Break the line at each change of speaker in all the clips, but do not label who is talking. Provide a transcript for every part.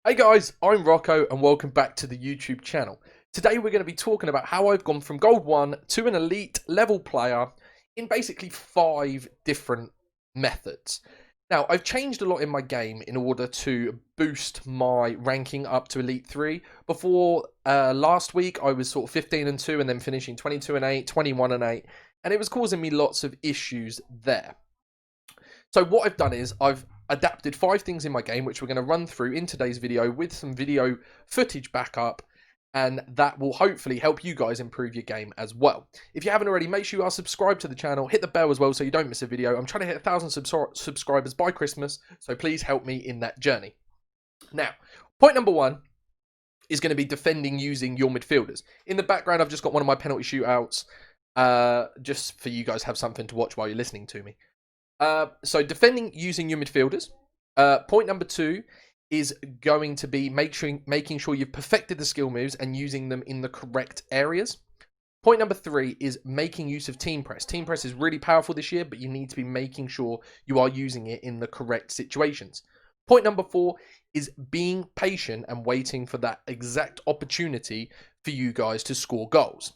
Hey guys, I'm Rocco and welcome back to the YouTube channel. Today we're going to be talking about how I've gone from Gold 1 to an elite level player in basically 5 different methods. Now, I've changed a lot in my game in order to boost my ranking up to Elite 3. Before last week, I was sort of 15 and 2 and then finishing 22 and 8, 21 and 8, and it was causing me lots of issues there. So what I've done is I've adapted 5 things in my game, which we're going to run through in today's video with some video footage backup, and that will hopefully help you guys improve your game as well. If you haven't already, make sure you are subscribed to the channel, hit the bell as well so you don't miss a video. I'm trying to hit 1,000 subscribers by Christmas, so please help me in that journey. Now, point number 1 is going to be defending using your midfielders. In the background, I've just got one of my penalty shootouts, just for you guys to have something to watch while you're listening to me. So defending using your midfielders. Point number 2 is going to be making sure you've perfected the skill moves and using them in the correct areas. Point number 3 is making use of team press. Team press is really powerful this year, but you need to be making sure you are using it in the correct situations. Point number 4 is being patient and waiting for that exact opportunity for you guys to score goals.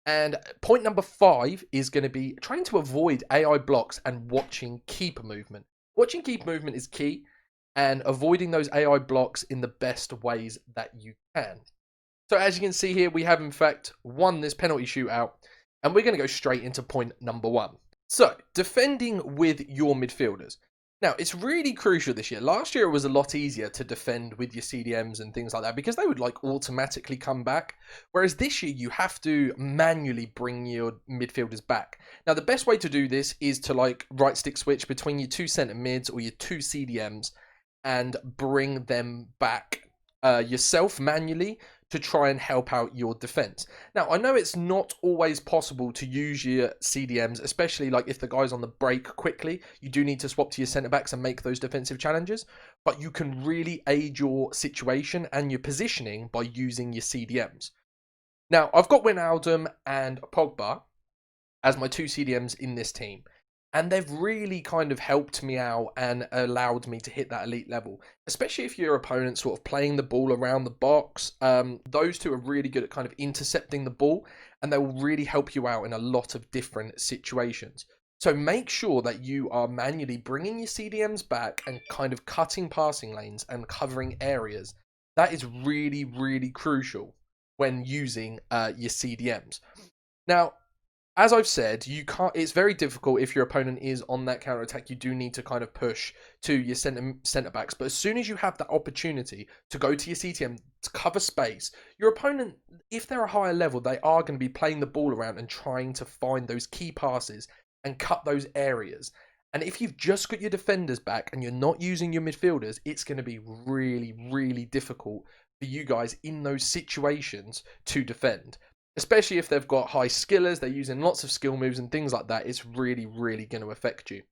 And point number 5 is going to be trying to avoid AI blocks and watching keeper movement. Watching keeper movement is key, and avoiding those AI blocks in the best ways that you can. So as you can see here, we have in fact won this penalty shootout, and we're going to go straight into point number 1. So defending with your midfielders. Now, it's really crucial this year. Last year, it was a lot easier to defend with your CDMs and things like that because they would like automatically come back. Whereas this year, you have to manually bring your midfielders back. Now, the best way to do this is to like right stick switch between your 2 centre mids or your 2 CDMs and bring them back yourself manually to try and help out your defense. Now, I know it's not always possible to use your CDMs, especially like if the guy's on the break quickly. You do need to swap to your centre backs and make those defensive challenges, but you can really aid your situation and your positioning by using your CDMs. Now, I've got Wijnaldum and Pogba as my 2 CDMs in this team, and they've really kind of helped me out and allowed me to hit that elite level, especially if your opponent's sort of playing the ball around the box. Those 2 are really good at kind of intercepting the ball, and they will really help you out in a lot of different situations. So make sure that you are manually bringing your CDMs back and kind of cutting passing lanes and covering areas. That is really, really crucial when using your CDMs. Now, as I've said, you can't. It's very difficult if your opponent is on that counter attack. You do need to kind of push to your centre backs. But as soon as you have that opportunity to go to your CTM to cover space, your opponent, if they're a higher level, they are going to be playing the ball around and trying to find those key passes and cut those areas. And if you've just got your defenders back and you're not using your midfielders, it's going to be really, really difficult for you guys in those situations to defend. Especially if they've got high skillers, they're using lots of skill moves and things like that, it's really, really going to affect you.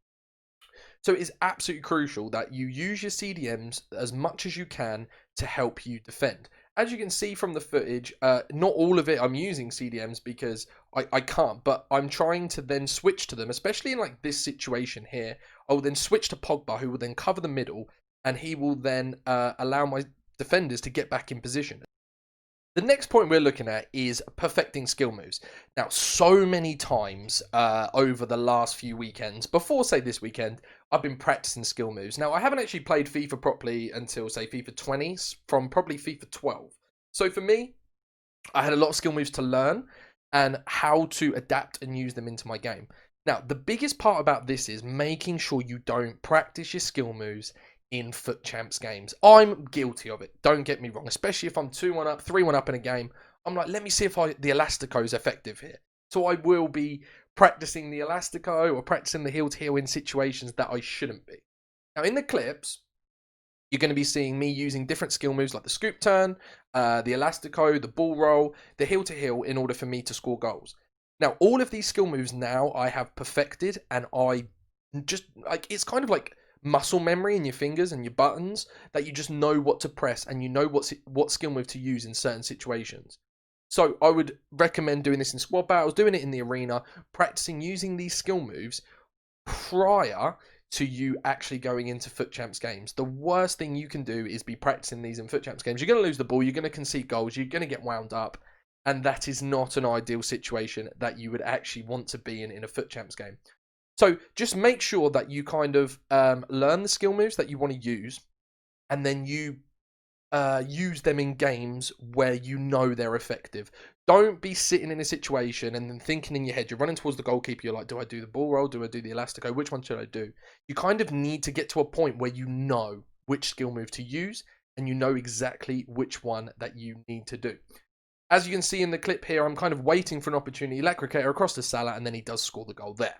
So it's absolutely crucial that you use your CDMs as much as you can to help you defend. As you can see from the footage, not all of it I'm using CDMs because I can't, but I'm trying to then switch to them, especially in like this situation here. I will then switch to Pogba, who will then cover the middle, and he will then allow my defenders to get back in position. The next point we're looking at is perfecting skill moves. Now, so many times over the last few weekends, before, say, this weekend, I've been practicing skill moves. Now, I haven't actually played FIFA properly until, say, FIFA 20, from probably FIFA 12. So for me, I had a lot of skill moves to learn and how to adapt and use them into my game. Now, the biggest part about this is making sure you don't practice your skill moves in FUT Champs games. I'm guilty of it, don't get me wrong, especially if I'm 2-1 up, 3-1 up in a game. I'm like, let me see if the Elastico is effective here. So I will be practicing the Elastico or practicing the heel-to-heel in situations that I shouldn't be. Now, in the clips, you're going to be seeing me using different skill moves like the scoop turn, the Elastico, the ball roll, the heel-to-heel in order for me to score goals. Now, all of these skill moves now I have perfected, and I just, like, it's kind of like muscle memory in your fingers and your buttons that you just know what to press and you know what skill move to use in certain situations. So I would recommend doing this in squad battles, doing it in the arena, practicing using these skill moves prior to you actually going into FUT Champs games. The worst thing you can do is be practicing these in FUT Champs games. You're going to lose the ball, you're going to concede goals, you're going to get wound up, and that is not an ideal situation that you would actually want to be in a FUT Champs game. So just make sure that you kind of learn the skill moves that you want to use, and then you use them in games where you know they're effective. Don't be sitting in a situation and then thinking in your head, you're running towards the goalkeeper, you're like, do I do the ball roll? Do I do the elastico? Which one should I do? You kind of need to get to a point where you know which skill move to use, and you know exactly which one that you need to do. As you can see in the clip here, I'm kind of waiting for an opportunity. Lacricator across to Salah, and then he does score the goal there.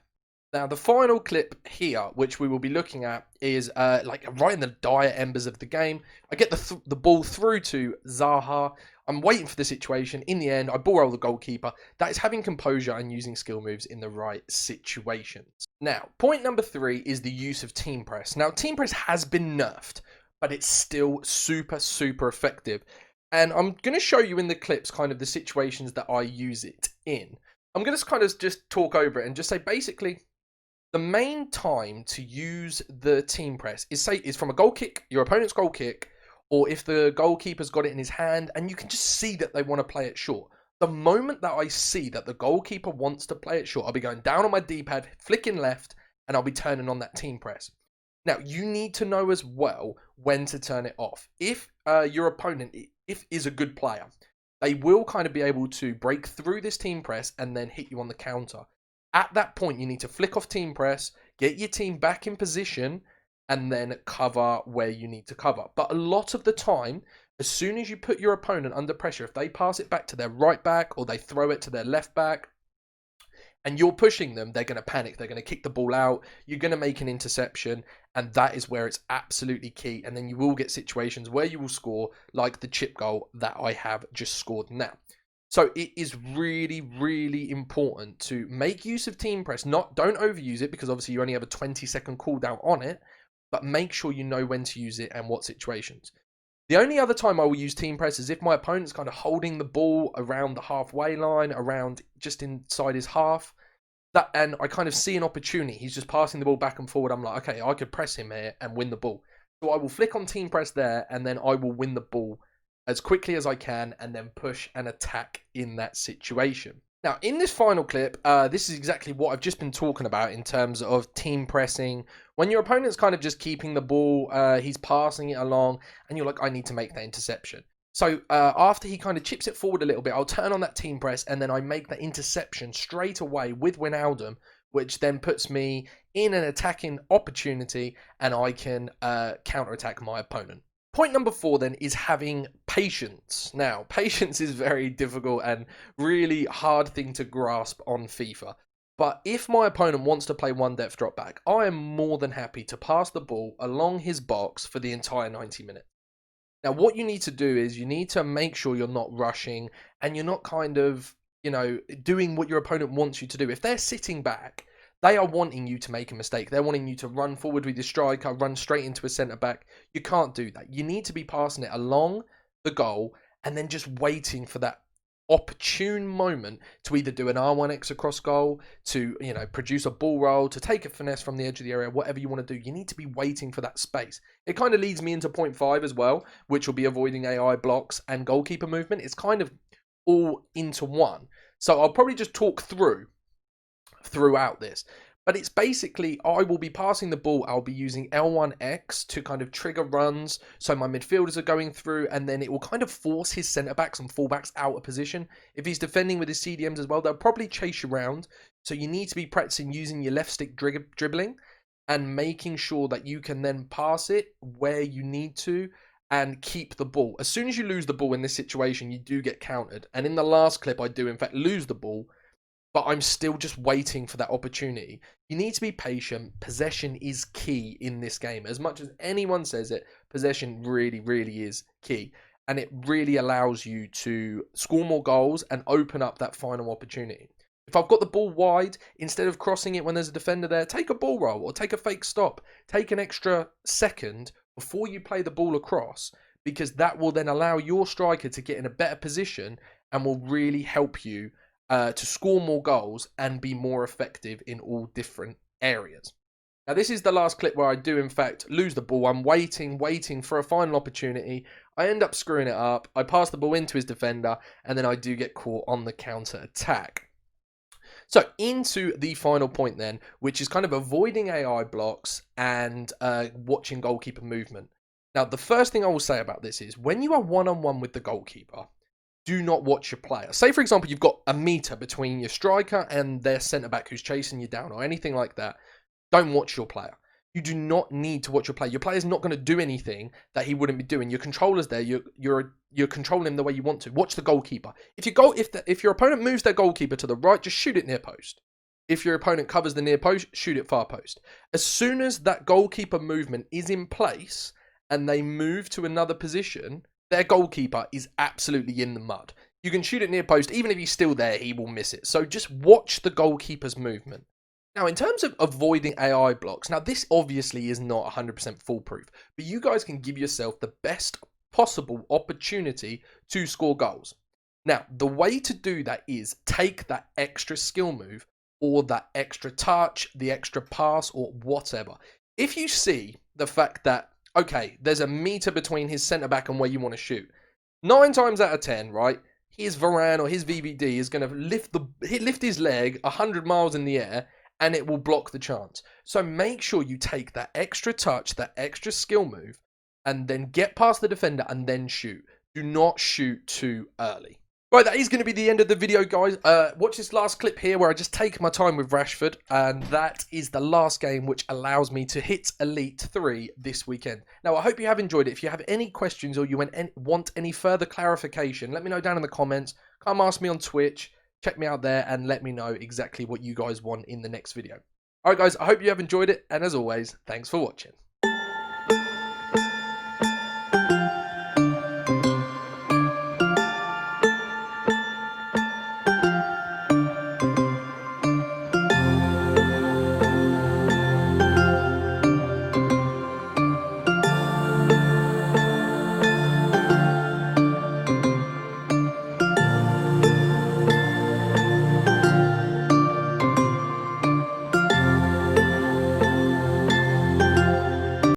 Now, the final clip here, which we will be looking at, is like right in the dire embers of the game. I get the ball through to Zaha. I'm waiting for the situation. In the end, I ball roll the goalkeeper. That is having composure and using skill moves in the right situations. Now, point number 3 is the use of team press. Now, team press has been nerfed, but it's still super, super effective. And I'm going to show you in the clips kind of the situations that I use it in. I'm going to kind of just talk over it and just say basically, the main time to use the team press is from a goal kick, your opponent's goal kick, or if the goalkeeper's got it in his hand and you can just see that they want to play it short. The moment that I see that the goalkeeper wants to play it short, I'll be going down on my D-pad, flicking left, and I'll be turning on that team press. Now, you need to know as well when to turn it off. If your opponent is a good player, they will kind of be able to break through this team press and then hit you on the counter. At that point, you need to flick off team press, get your team back in position, and then cover where you need to cover. But a lot of the time, as soon as you put your opponent under pressure, if they pass it back to their right back or they throw it to their left back, and you're pushing them, they're going to panic. They're going to kick the ball out. You're going to make an interception, and that is where it's absolutely key. And then you will get situations where you will score, like the chip goal that I have just scored now. So it is really, really important to make use of team press. Don't overuse it, because obviously you only have a 20-second cooldown on it, but make sure you know when to use it and what situations. The only other time I will use team press is if my opponent's kind of holding the ball around the halfway line, around just inside his half, and I kind of see an opportunity. He's just passing the ball back and forward. I'm like, okay, I could press him here and win the ball. So I will flick on team press there, and then I will win the ball as quickly as I can, and then push and attack in that situation. Now, in this final clip, this is exactly what I've just been talking about in terms of team pressing. When your opponent's kind of just keeping the ball, he's passing it along, and you're like, I need to make that interception. So after he kind of chips it forward a little bit, I'll turn on that team press, and then I make that interception straight away with Wijnaldum, which then puts me in an attacking opportunity, and I can counterattack my opponent. Point number 4 then is having patience. Now, patience is very difficult and really hard thing to grasp on FIFA. But if my opponent wants to play one depth drop back, I am more than happy to pass the ball along his box for the entire 90 minutes. Now, what you need to do is you need to make sure you're not rushing and you're not kind of, doing what your opponent wants you to do. If they're sitting back, they are wanting you to make a mistake. They're wanting you to run forward with your striker, run straight into a centre-back. You can't do that. You need to be passing it along the goal and then just waiting for that opportune moment to either do an R1X across goal, to produce a ball roll, to take a finesse from the edge of the area, whatever you want to do. You need to be waiting for that space. It kind of leads me into point 5 as well, which will be avoiding AI blocks and goalkeeper movement. It's kind of all into one. So I'll probably just talk throughout this, but it's basically I will be passing the ball. I'll be using L1X to kind of trigger runs, so my midfielders are going through, and then it will kind of force his centre backs and fullbacks out of position. If he's defending with his CDMs as well, they'll probably chase you around. So you need to be practicing using your left stick dribbling and making sure that you can then pass it where you need to and keep the ball. As soon as you lose the ball in this situation, you do get countered, and in the last clip I do in fact lose the ball, but I'm still just waiting for that opportunity. You need to be patient. Possession is key in this game. As much as anyone says it, possession really, really is key. And it really allows you to score more goals and open up that final opportunity. If I've got the ball wide, instead of crossing it when there's a defender there, take a ball roll or take a fake stop. Take an extra second before you play the ball across, because that will then allow your striker to get in a better position and will really help you to score more goals and be more effective in all different areas. Now, this is the last clip where I do, in fact, lose the ball. I'm waiting for a final opportunity. I end up screwing it up. I pass the ball into his defender, and then I do get caught on the counter attack. So into the final point then, which is kind of avoiding AI blocks and watching goalkeeper movement. Now, the first thing I will say about this is when you are one-on-one with the goalkeeper, do not watch your player. Say, for example, you've got a meter between your striker and their centre-back who's chasing you down or anything like that. Don't watch your player. You do not need to watch your player. Your player's not going to do anything that he wouldn't be doing. Your controller's there. You're controlling him the way you want to. Watch the goalkeeper. If your opponent moves their goalkeeper to the right, just shoot it near post. If your opponent covers the near post, shoot it far post. As soon as that goalkeeper movement is in place and they move to another position, their goalkeeper is absolutely in the mud. You can shoot it near post. Even if he's still there, he will miss it. So just watch the goalkeeper's movement. Now, in terms of avoiding AI blocks, now this obviously is not 100% foolproof, but you guys can give yourself the best possible opportunity to score goals. Now, the way to do that is take that extra skill move or that extra touch, the extra pass or whatever. If you see the fact that, okay, there's a meter between his centre-back and where you want to shoot, 9 times out of 10, right, his Varane or his VVD is going to lift his leg 100 miles in the air and it will block the chance. So make sure you take that extra touch, that extra skill move, and then get past the defender and then shoot. Do not shoot too early. Right, that is going to be the end of the video, guys. Watch this last clip here where I just take my time with Rashford, and that is the last game which allows me to hit Elite 3 this weekend. Now, I hope you have enjoyed it. If you have any questions or you want any further clarification, let me know down in the comments. Come ask me on Twitch. Check me out there and let me know exactly what you guys want in the next video. Alright guys, I hope you have enjoyed it, and as always, thanks for watching.